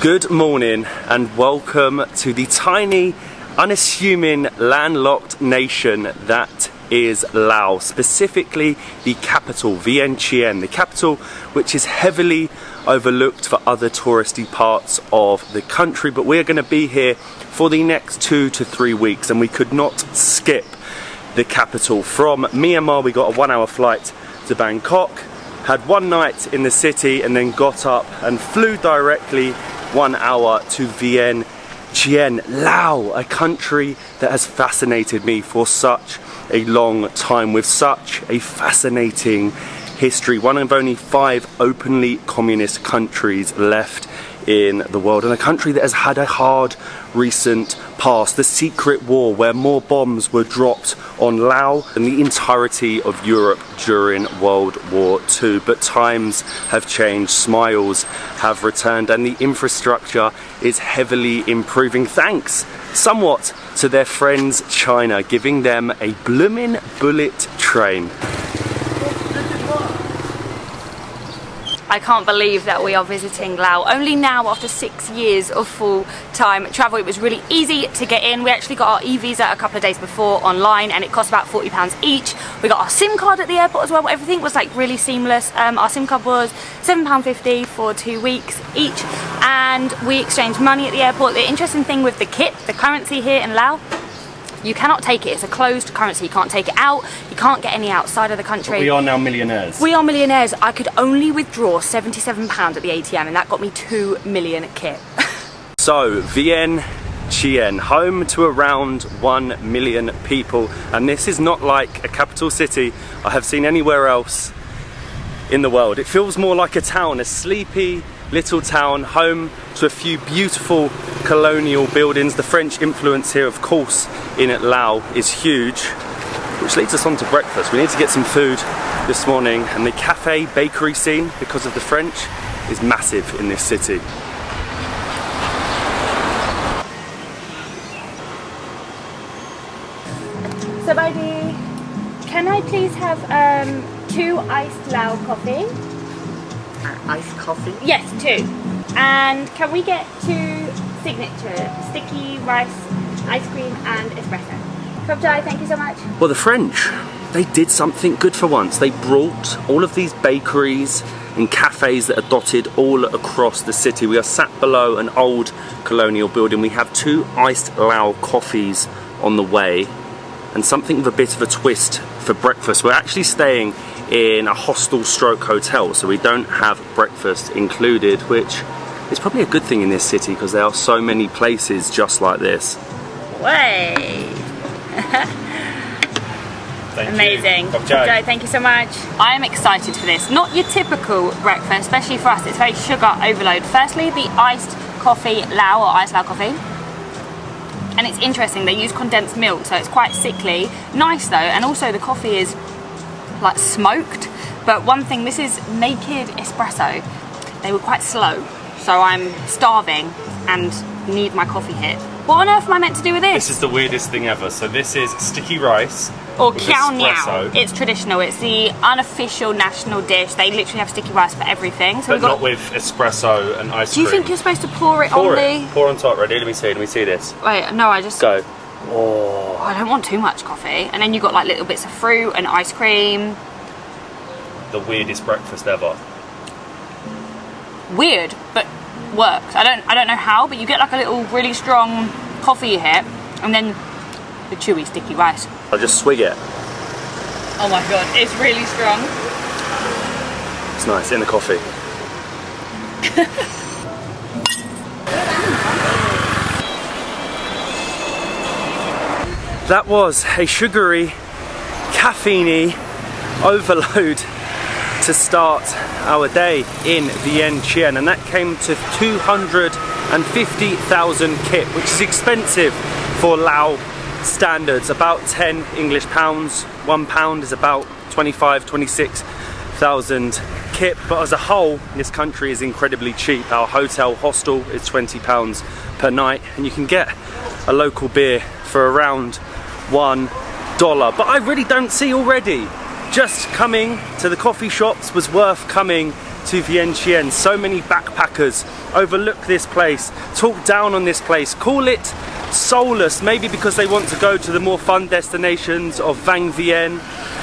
Good morning and welcome to the tiny, unassuming, landlocked nation that is Laos, specifically the capital, Vientiane, the capital which is heavily overlooked for other touristy parts of the country, but we're going to be here for the next 2 to 3 weeks and we could not skip the capital. From Myanmar we got a 1-hour flight to Bangkok, had one night in the city and then got up and flew directly 1 hour to Vientiane, Laos, a country that has fascinated me for such a long time, with such a fascinating history. One of only 5 openly communist countries left in the world, and a country that has had a hard recent past. The secret war where more bombs were dropped on Laos than the entirety of Europe during World War II. But times have changed, smiles have returned, and the infrastructure is heavily improving, thanks somewhat to their friends China, giving them a bloomin' bullet train. I can't believe that we are visiting Laos only now after 6 years of full-time travel. It was really easy to get in. We actually got our e-visa a couple of days before online and it cost about £40 each. We got our SIM card at the airport as well. Everything was like really seamless. Our SIM card was £7.50 for 2 weeks each, and we exchanged money at the airport. The interesting thing with the kit, the currency here in Laos, you cannot take it. It's a closed currency. You can't take it out. You can't get any outside of the country. But we are now millionaires. We are millionaires. I could only withdraw £77 at the ATM and that got me 2 million kit. So, Vientiane, home to around 1 million people. And this is not like a capital city I have seen anywhere else in the world. It feels more like a town, a sleepy little town, home to a few beautiful colonial buildings. The French influence here, of course, in Laos is huge, which leads us on to breakfast. We need to get some food this morning, and the cafe bakery scene, because of the French, is massive in this city. So baby, can I please have 2 iced Lao coffee? Iced coffee? Yes, 2. And can we get 2 signature sticky rice, ice cream and espresso? Patu Xai, thank you so much. Well, the French, they did something good for once. They brought all of these bakeries and cafes that are dotted all across the city. We are sat below an old colonial building. We have 2 iced Lao coffees on the way and something with a bit of a twist for breakfast. We're actually staying in a hostel stroke hotel, so we don't have breakfast included, which is probably a good thing in this city because there are so many places just like this. Way! Amazing. Patu Xai, thank you so much. I am excited for this. Not your typical breakfast, especially for us. It's very sugar overload. Firstly, the iced coffee Lao, or iced Lao coffee. And it's interesting, they use condensed milk, so it's quite sickly. Nice though, and also the coffee is like smoked. But one thing, this is naked espresso. They were quite slow, so I'm starving and need my coffee hit. What on earth am I meant to do with this? This is the weirdest thing ever. So this is sticky rice, or khao niao. It's traditional. It's the unofficial national dish. They literally have sticky rice for everything. So but not with espresso and ice cream. Do you think you're supposed to pour it on the... Pour on top, ready? Let me see this. Wait, no, I just... Go. Oh, I don't want too much coffee. And then you got like little bits of fruit and ice cream. The weirdest breakfast ever. Weird, but works. I don't know how, but you get like a little really strong coffee hit, and then the chewy sticky rice. I'll just swig it. Oh my god, it's really strong. It's nice, in the coffee. That was a sugary, caffeine-y overload to start our day in Vientiane, and that came to 250,000 kip, which is expensive for Lao standards. About 10 English pounds. £1 is about 26,000 kip, but as a whole this country is incredibly cheap. Our hotel hostel is £20 per night, and you can get a local beer for around $1. But I really don't see already. Just coming to the coffee shops was worth coming to Vientiane. So many backpackers overlook this place, talk down on this place, call it soulless, maybe because they want to go to the more fun destinations of Vang Vieng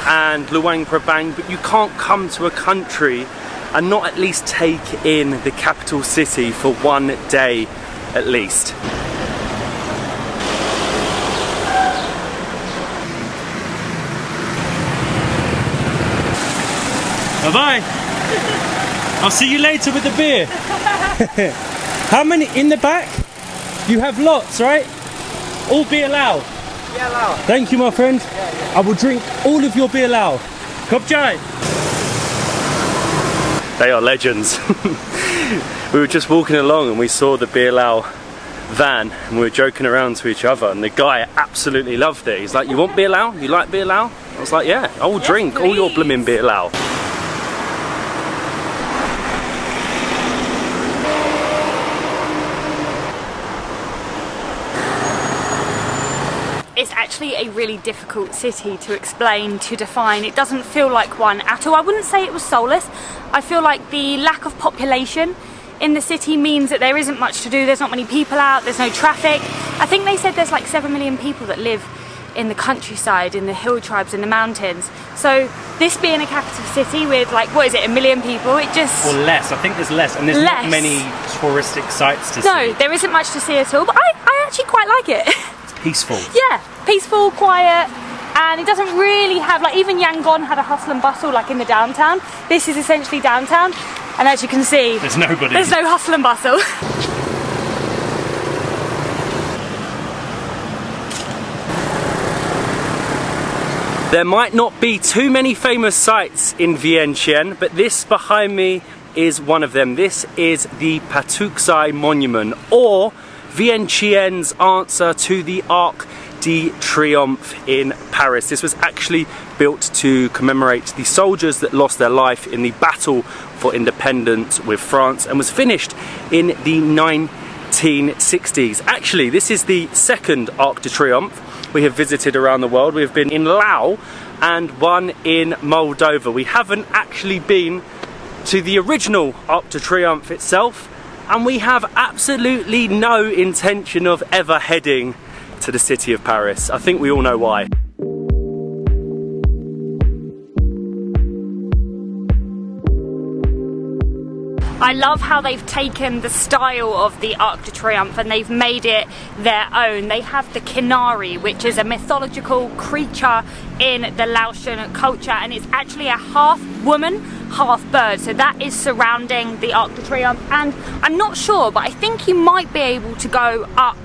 and Luang Prabang, but you can't come to a country and not at least take in the capital city for one day at least. Bye-bye. I'll see you later with the beer. How many in the back? You have lots, right? All beer Lao. Yeah, Lao. Thank you, my friend. I will drink all of your beer Lao. Patu Xai. They are legends. We were just walking along and we saw the beer Lao van and we were joking around to each other, and the guy absolutely loved it. He's like, "You want beer Lao? You like beer Lao?" I was like, "Yeah, I will drink all your blooming beer Lao." It's actually a really difficult city to explain, to define. It doesn't feel like one at all. I wouldn't say it was soulless. I feel like the lack of population in the city means that there isn't much to do. There's not many people out, there's no traffic. I think they said there's like 7 million people that live in the countryside, in the hill tribes, in the mountains. So this being a capital city with like, what is it, 1 million people, it just... Or less, I think there's less, and there's not many touristic sites to see. No, there isn't much to see at all, but I actually quite like it. Peaceful. Yeah, peaceful, quiet, and it doesn't really have, like, even Yangon had a hustle and bustle like in the downtown. This is essentially downtown, and as you can see, there's nobody. There's no hustle and bustle. There might not be too many famous sites in Vientiane, but this behind me is one of them. This is the Patu Xai Monument, or Vientiane's answer to the Arc de Triomphe in Paris. This was actually built to commemorate the soldiers that lost their life in the battle for independence with France, and was finished in the 1960s. Actually, this is the second Arc de Triomphe we have visited around the world. We have been in Laos and one in Moldova. We haven't actually been to the original Arc de Triomphe itself, and we have absolutely no intention of ever heading to the city of Paris. I think we all know why. I love how they've taken the style of the Arc de Triomphe and they've made it their own. They have the Kinari, which is a mythological creature in the Laotian culture, and it's actually a half woman, half bird. So that is surrounding the Arc de Triomphe, and I'm not sure, but I think you might be able to go up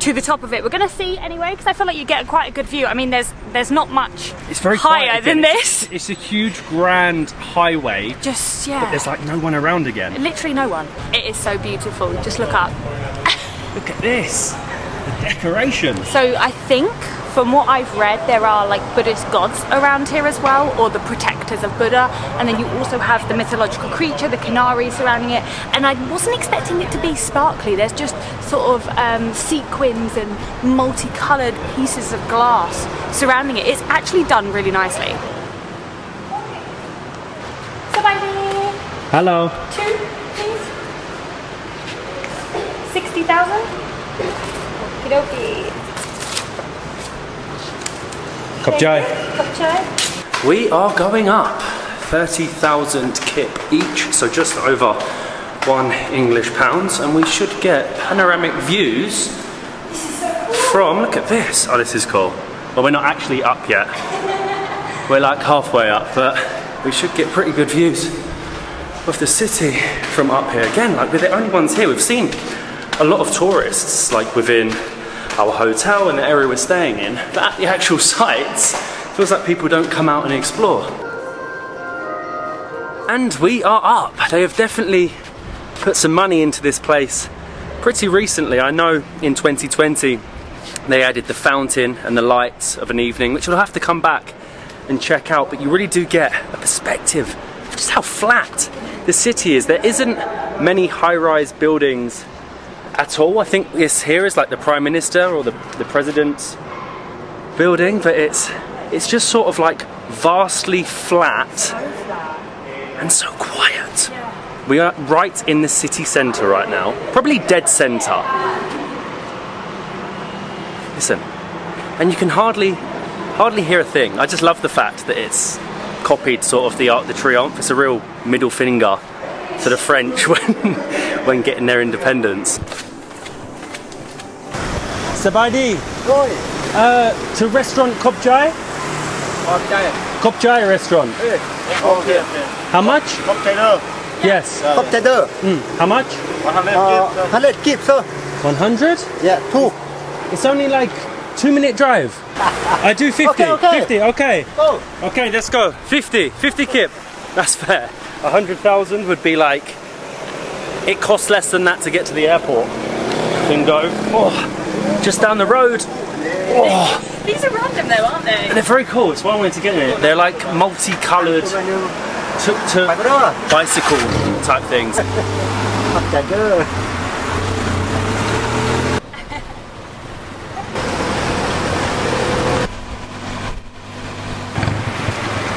to the top of it. We're going to see anyway, because I feel like you get quite a good view. I mean, there's not much higher than this. It's a huge grand highway. Just, yeah. But there's like no one around again. Literally no one. It is so beautiful. Just look up. Look at this. The decoration. So I think, from what I've read, there are like Buddhist gods around here as well, or the protectors of Buddha, and then you also have the mythological creature, the Kinari, surrounding it. And I wasn't expecting it to be sparkly. There's just sort of sequins and multicoloured pieces of glass surrounding it. It's actually done really nicely. Somebody. Hello. 2, please. 60,000. Okie Patu Xai. Patu Xai. We are going up. 30,000 kip each, so just over £1 English, and we should get panoramic views from, look at this. Oh, this is cool. Well, we're not actually up yet. We're like halfway up, but we should get pretty good views of the city from up here. Again, like, we're the only ones here. We've seen a lot of tourists, like within our hotel and the area we're staying in, but at the actual sites, it feels like people don't come out and explore. And we are up. They have definitely put some money into this place pretty recently. I know in 2020 they added the fountain and the lights of an evening, which we'll have to come back and check out, but you really do get a perspective of just how flat the city is. There isn't many high-rise buildings at all. I think this here is like the Prime Minister or the President's building, but it's just sort of like vastly flat and so quiet. We are right in the city centre right now, probably dead centre. Listen, and you can hardly hear a thing. I just love the fact that it's copied sort of the Arc de Triomphe. It's a real middle finger to the French when getting their independence. Sabadi, to restaurant Patu Xai? Patu Xai restaurant. How much? Yes. How much? 100 keep, sir. 100? Yeah, 2. It's only like 2-minute drive. I do 50. Okay. 50, okay. Go. Okay, let's go. 50 kip. That's fair. 100,000 would be like, it costs less than that to get to the airport. Then go, just down the road. These are random though, aren't they? They're very cool, it's why I wanted to get in it. They're like multicoloured tuk-tuk bicycle type things.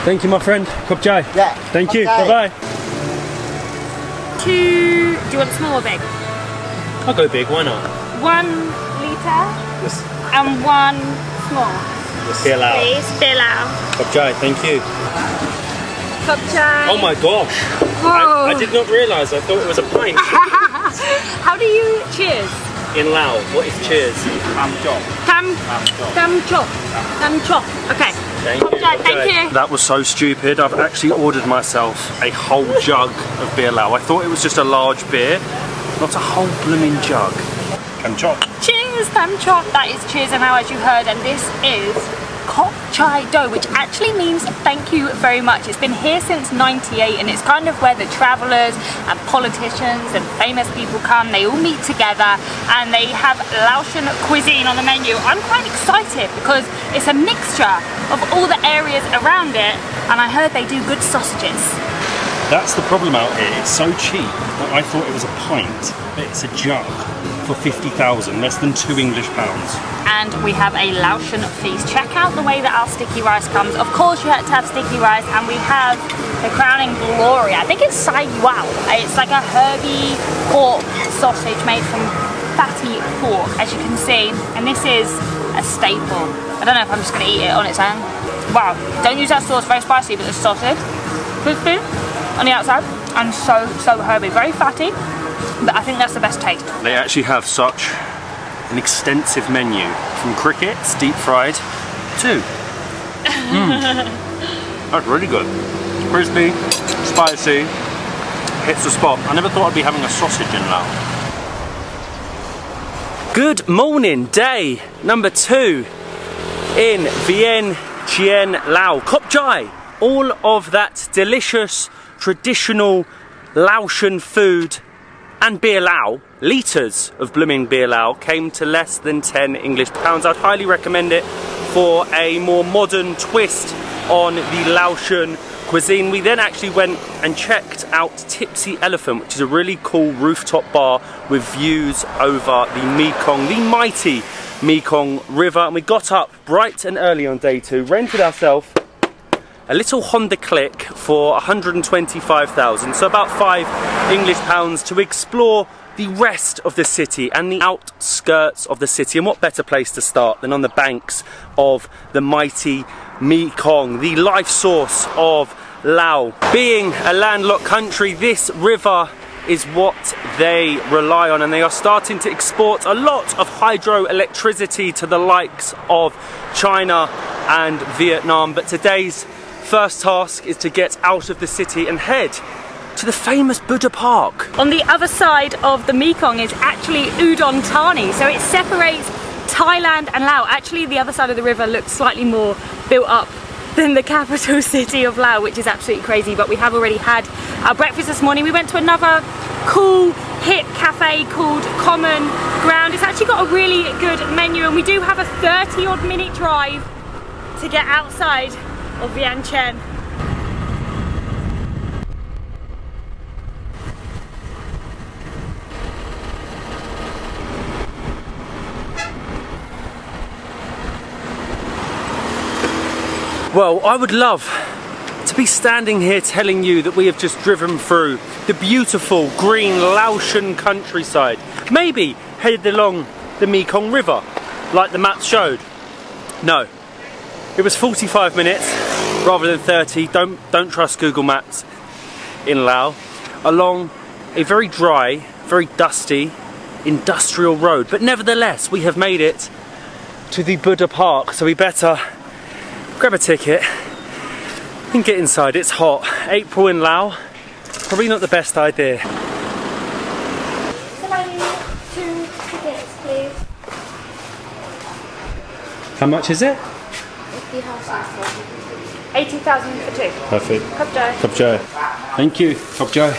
Thank you, my friend. Patu Xai. Yeah. Thank you. Patu Xai. Bye-bye. Do you want small or big? I'll go big, why not? 1 litre and 1 small. Beer Lao. Please, beer Lao. Patu Xai, thank you. Patu Xai. Oh my gosh. Whoa. I did not realise, I thought it was a pint. How do you cheers? In Lao, what is cheers? Tam chop. Okay. Thank Patu Xai, thank you. That was so stupid. I've actually ordered myself a whole jug of beer Lao. I thought it was just a large beer, not a whole blooming jug. Tam chop. Cheers, tam chop. That is cheers and now, as you heard, and this is Patu Xai dough, which actually means thank you very much. It's been here since '98 and it's kind of where the travellers and politicians and famous people come. They all meet together and they have Laotian cuisine on the menu. I'm quite excited because it's a mixture of all the areas around it, and I heard they do good sausages. That's the problem out here. It's so cheap that I thought it was a pint, but it's a jug for 50,000, less than £2 English. And we have a Laotian feast. Check out the way that our sticky rice comes. Of course you had to have sticky rice, and we have the crowning glory. I think it's sai wow. It's like a herby pork sausage made from fatty pork, as you can see. And this is a staple. I don't know if I'm just going to eat it on its own. Wow, don't use that sauce, very spicy, but the sausage, crispy on the outside, and so herby. Very fatty, but I think that's the best taste. They actually have such an extensive menu, from crickets, deep fried, to That's really good. It's crispy, spicy, hits the spot. I never thought I'd be having a sausage in Laos. Good morning, day number 2 in Vientiane, Laos. Patu Xai, all of that delicious, traditional Laotian food and beer Lao, litres of blooming beer Lao, came to less than £10 English. I'd highly recommend it for a more modern twist on the Laotian cuisine. We then actually went and checked out Tipsy Elephant, which is a really cool rooftop bar with views over the Mekong, the mighty Mekong River. And we got up bright and early on day 2, rented ourselves a little Honda Click for 125,000, so about £5 English to explore the rest of the city and the outskirts of the city. And what better place to start than on the banks of the mighty Mekong, the life source of Laos. Being a landlocked country, this river is what they rely on, and they are starting to export a lot of hydroelectricity to the likes of China and Vietnam. But today's first task is to get out of the city and head to the famous Buddha Park. On the other side of the Mekong is actually Udon Thani, so it separates Thailand and Laos. Actually, the other side of the river looks slightly more built up than the capital city of Laos, which is absolutely crazy. But we have already had our breakfast this morning. We went to another cool, hip cafe called Common Ground. It's actually got a really good menu, and we do have a 30-odd minute drive to get outside of Vientiane. Well, I would love to be standing here telling you that we have just driven through the beautiful green Laotian countryside, maybe headed along the Mekong River like the map showed. No, it was 45 minutes rather than 30. Don't trust Google Maps in Laos. Along a very dry, very dusty industrial road, but nevertheless we have made it to the Buddha Park, so we better grab a ticket and get inside. It's hot. April in Laos, probably not the best idea. Somebody, 2 tickets, please. How much is it? 80,000 for 2. Perfect. Khop Chai. Khop Chai. Thank you. Khop Chai.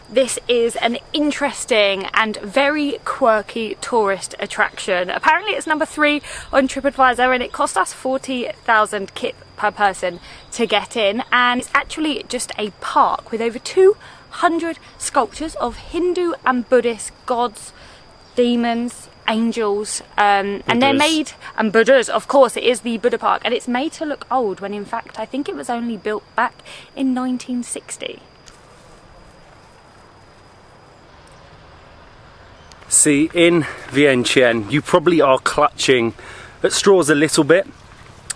This is an interesting and very quirky tourist attraction. Apparently it's number 3 on TripAdvisor and it cost us 40,000 kip per person to get in, and it's actually just a park with over 200 sculptures of Hindu and Buddhist gods, demons, angels, and they're made, and Buddhas, of course. It is the Buddha Park and it's made to look old when in fact I think it was only built back in 1960. See, in Vientiane, you probably are clutching at straws a little bit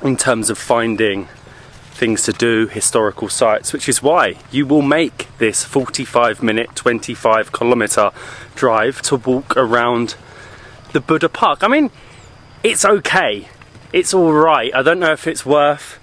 in terms of finding things to do, historical sites, which is why you will make this 45-minute, 25-kilometre drive to walk around the Buddha Park. I mean, it's okay. It's alright. I don't know if it's worth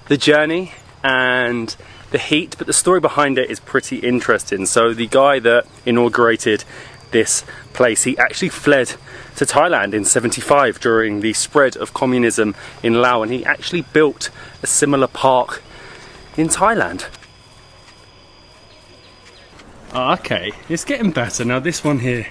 the journey and the heat, but the story behind it is pretty interesting. So the guy that inaugurated this place, he actually fled to Thailand in '75 during the spread of communism in Laos, and he actually built a similar park in Thailand. Oh, okay, it's getting better now. This one here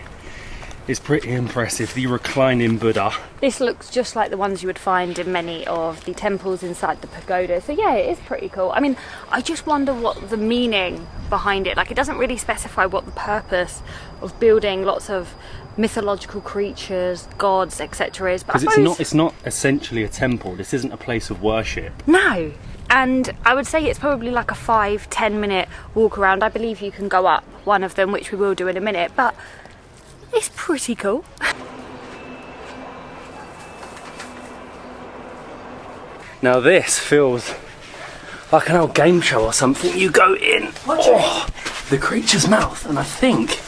is pretty impressive, the reclining Buddha. This looks just like the ones you would find in many of the temples inside the pagoda. So yeah, it is pretty cool. I mean, I just wonder what the meaning behind it, like it doesn't really specify what the purpose of building lots of mythological creatures, gods, etc. is. Because it's not essentially a temple. This isn't a place of worship. No. And I would say it's probably like a 5-10 minute walk around. I believe you can go up one of them, which we will do in a minute, but it's pretty cool. Now this feels like an old game show or something. You go in the creature's mouth, and I think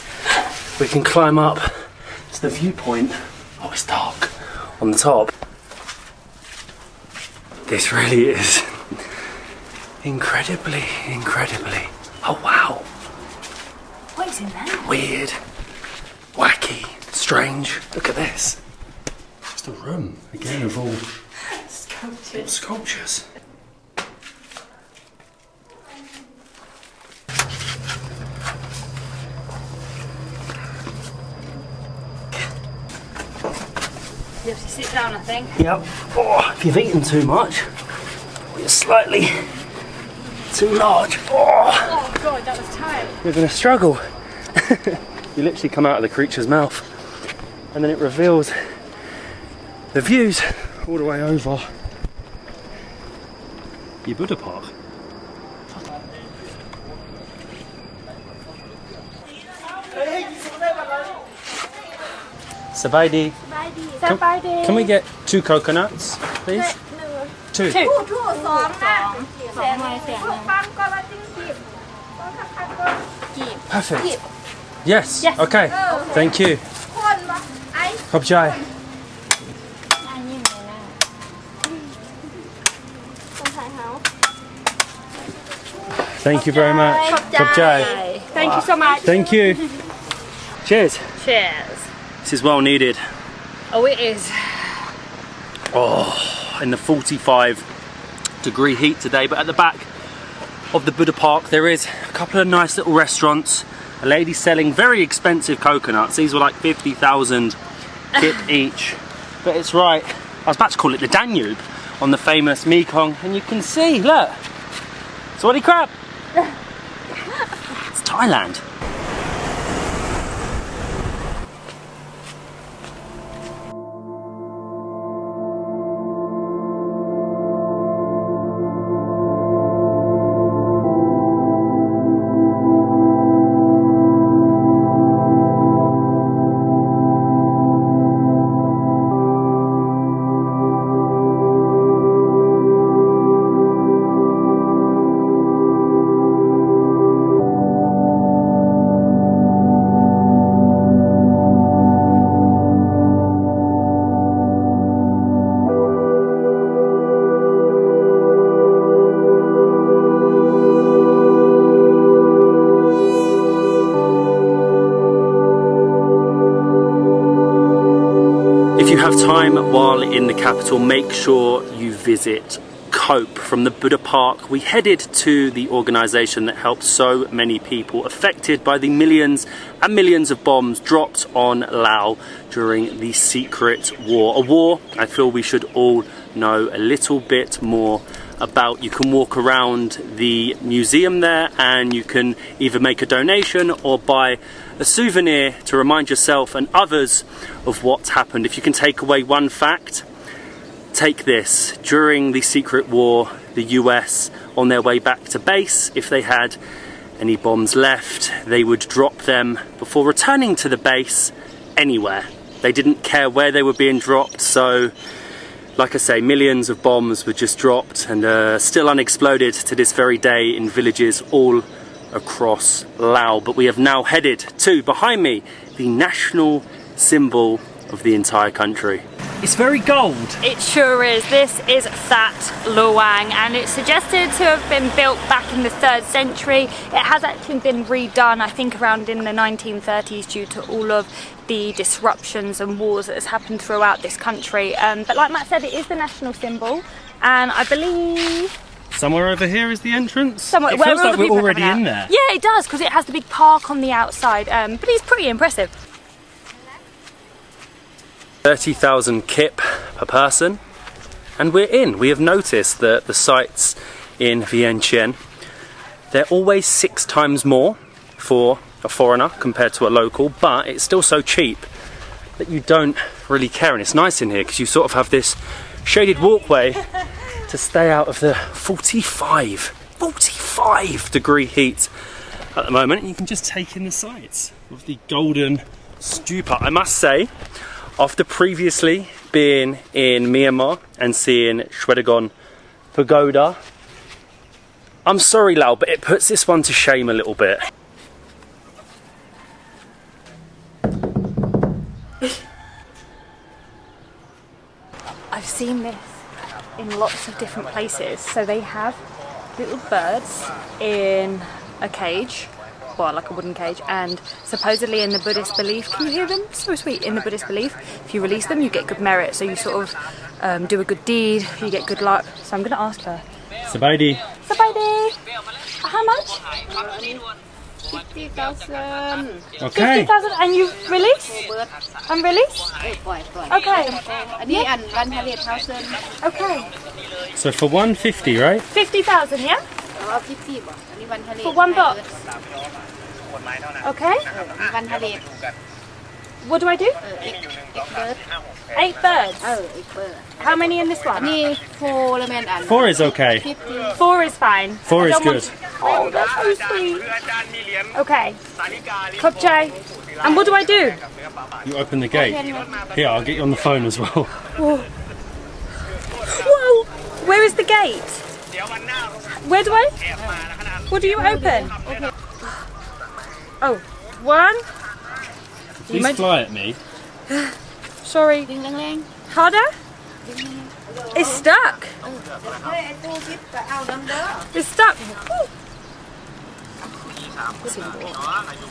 we can climb up to the viewpoint. Oh, it's dark on the top. This really is incredibly. Oh wow. What is in there? Weird, wacky, strange. Look at this. Just a room again of all sculptures. You have to sit down, I think. Yep. Oh, if you've eaten too much, or you're slightly too large, Oh god, that was tight. you're going to struggle. You literally come out of the creature's mouth, and then it reveals the views all the way over your Buddha Park. Sabaidi. Can we get 2 coconuts, please? 2. Perfect. Yes. Okay. Thank you. Khop Chai. Thank you very much. Khop Chai. Thank you so much. Thank you. Cheers. Cheers. This is well needed. Oh, it is. Oh, in the 45-degree heat today, but at the back of the Buddha Park there is a couple of nice little restaurants. A lady selling very expensive coconuts. These were like 50,000 kip each. But it's right, I was about to call it the Danube on the famous Mekong, and you can see, look, swaddy crap. It's Thailand. If you have time while in the capital, make sure you visit Cope. From the Buddha Park, we headed to the organisation that helped so many people affected by the millions and millions of bombs dropped on Laos during the Secret War. A war I feel we should all know a little bit more about. You can walk around the museum there and you can either make a donation or buy a souvenir to remind yourself and others of what's happened. If you can take away one fact, take this. During the Secret War, the US, on their way back to base, if they had any bombs left, they would drop them before returning to the base anywhere. They didn't care where they were being dropped, so like I say, millions of bombs were just dropped and still unexploded to this very day in villages all across Laos. But we have now headed to, behind me, the national symbol of the entire country. It's very gold. It sure is. This is That Luang, and it's suggested to have been built back in the 3rd century. It has actually been redone, I think, around in the 1930s due to all of the disruptions and wars that has happened throughout this country. But like Matt said, it is the national symbol, and I believe somewhere over here is the entrance. Somewhere, it feels like we're already in there. Yeah, it does, because it has the big park on the outside, but it's pretty impressive. 30,000 kip per person, and we're in. We have noticed that the sites in Vientiane, they're always 6 times more for a foreigner compared to a local, but it's still so cheap that you don't really care. And it's nice in here because you sort of have this shaded walkway to stay out of the 45 degree heat at the moment, and you can just take in the sights of the golden stupa. I must say, after previously being in Myanmar and seeing Shwedagon Pagoda, I'm sorry Lao, but it puts this one to shame a little bit. I've seen this in lots of different places. So they have little birds in a cage, well, like a wooden cage, and supposedly in the Buddhist belief, can you hear them? So sweet. In the Buddhist belief, if you release them, you get good merit. So you sort of do a good deed, you get good luck. So I'm going to ask her. Sabaidi. Sabaidi. How much? 50,000. Okay. 50,000, and you release? And release? Okay. And 100,000. Okay. So for 150, right? 50,000, yeah? 50 baht. Only 100. For one box. Okay. 100. What do I do? 8 birds. 8 birds. How many in this one? 4 element and 4 is okay. 50. 4 is fine. 4 is good. Oh, that's so sweet. Okay. Patu Xai. And what do I do? You open the gate. Here, I'll get you on the phone as well. Whoa. Whoa. Where is the gate? Where do I? What do you open? Okay. Oh, 1. Please fly at me. Sorry. Harder? It's stuck. It's stuck.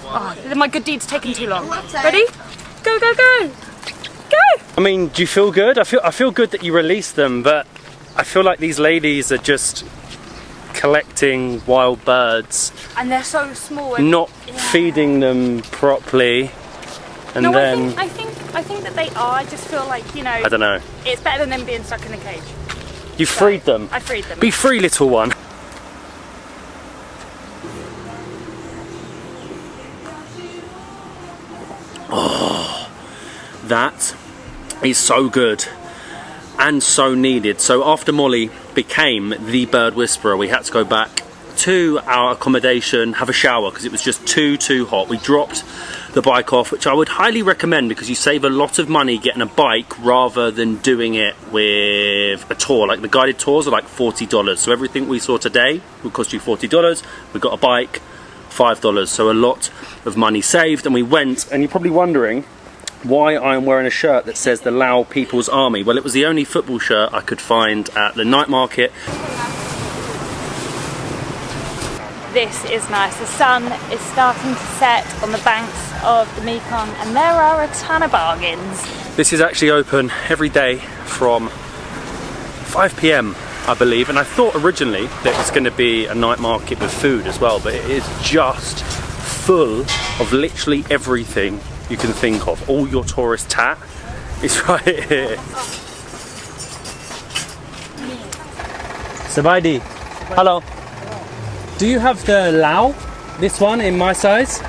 Oh, my good deed's taking too long. Ready? Go, go, go. Go. I mean, do you feel good? I feel good that you released them, but I feel like these ladies are just collecting wild birds. And they're so small. Not feeding them properly. And no, then I think that they are. I just feel like, you know, I don't know. It's better than them being stuck in a cage. You freed them. I freed them. Be free, little one. Oh, that is so good and so needed. So after Molly became the bird whisperer, we had to go back to our accommodation, have a shower because it was just too hot. We dropped the bike off, which I would highly recommend because you save a lot of money getting a bike rather than doing it with a tour. Like the guided tours are like $40, so everything we saw today would cost you $40. We got a bike, $5, so a lot of money saved. And we went, and you're probably wondering why I'm wearing a shirt that says the Lao People's Army. Well, it was the only football shirt I could find at the night market. This is nice. The sun is starting to set on the banks of the Mekong, and there are a ton of bargains. This is actually open every day from 5 p.m. I believe, and I thought originally that it was going to be a night market with food as well, but it is just full of literally everything you can think of. All your tourist tat is right here. Sabaidi. Hello. Do you have the Lao? This one in my size?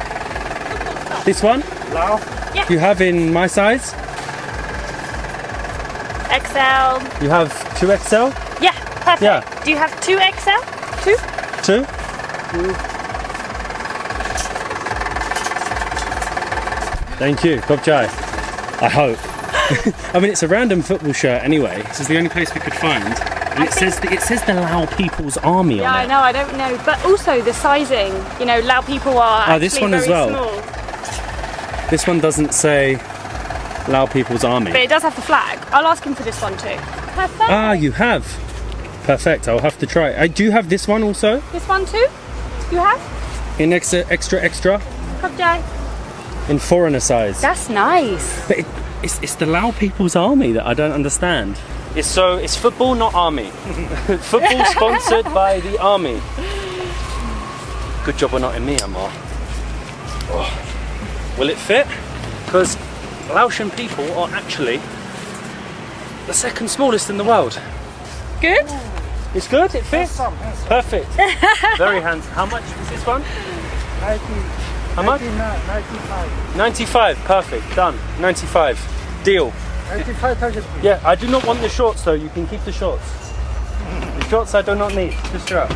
This one? Lao. Yeah. You have in my size? XL. You have 2XL? Yeah, perfect. Yeah. Do you have 2XL? 2? 2? Thank you, Patu Xai. I hope. I mean, it's a random football shirt anyway. This is the only place we could find. And it says the Lao People's Army Yeah, on it. I know, I don't know. But also the sizing. You know, Lao people are actually this one very as well. small. This one doesn't say Lao People's Army. But it does have the flag. I'll ask him for this one too. Perfect. Ah, you have. Perfect, I'll have to try it. I do have this one also. This one too? You have? In extra. Patu Xai. In foreigner size. That's nice. But it's the Lao People's Army that I don't understand. It's football, not army. Football sponsored by the army. Good job we're not in Myanmar. Oh. Will it fit? Because Laotian people are actually the second smallest in the world. Good? It's good, it fits? Handsome. Perfect. Very handsome. How much is this one? 90. How much? 95. 95, perfect, done. 95, deal. 95,000. Yeah, I do not want the shorts though, you can keep the shorts. The shorts I do not need, just strap.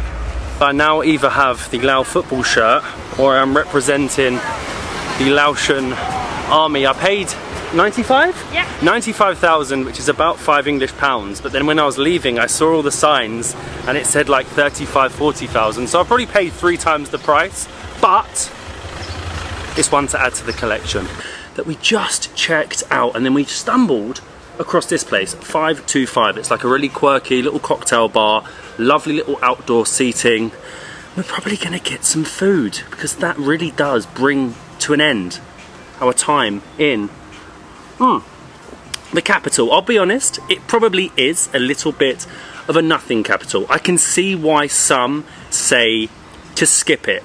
I now either have the Lao football shirt or I'm representing the Laotian army. I paid 95? Yeah. 95,000, which is about £5 but then when I was leaving I saw all the signs and it said like 35, 40,000, so I probably paid 3 times the price, but it's one to add to the collection that we just checked out, and then we stumbled across this place, 525. It's like a really quirky little cocktail bar, lovely little outdoor seating. We're probably gonna get some food because that really does bring to an end our time in the capital. I'll be honest, it probably is a little bit of a nothing capital. I can see why some say to skip it,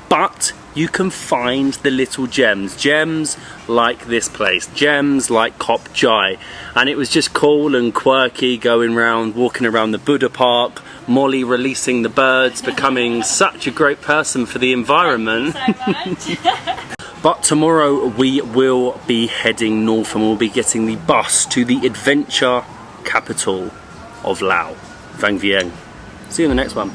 but you can find the little gems like this place, gems like Patu Xai, and it was just cool and quirky going around, walking around the Buddha park, Molly releasing the birds, becoming such a great person for the environment. But tomorrow we will be heading north and we'll be getting the bus to the adventure capital of Laos, Vientiane. See you in the next one.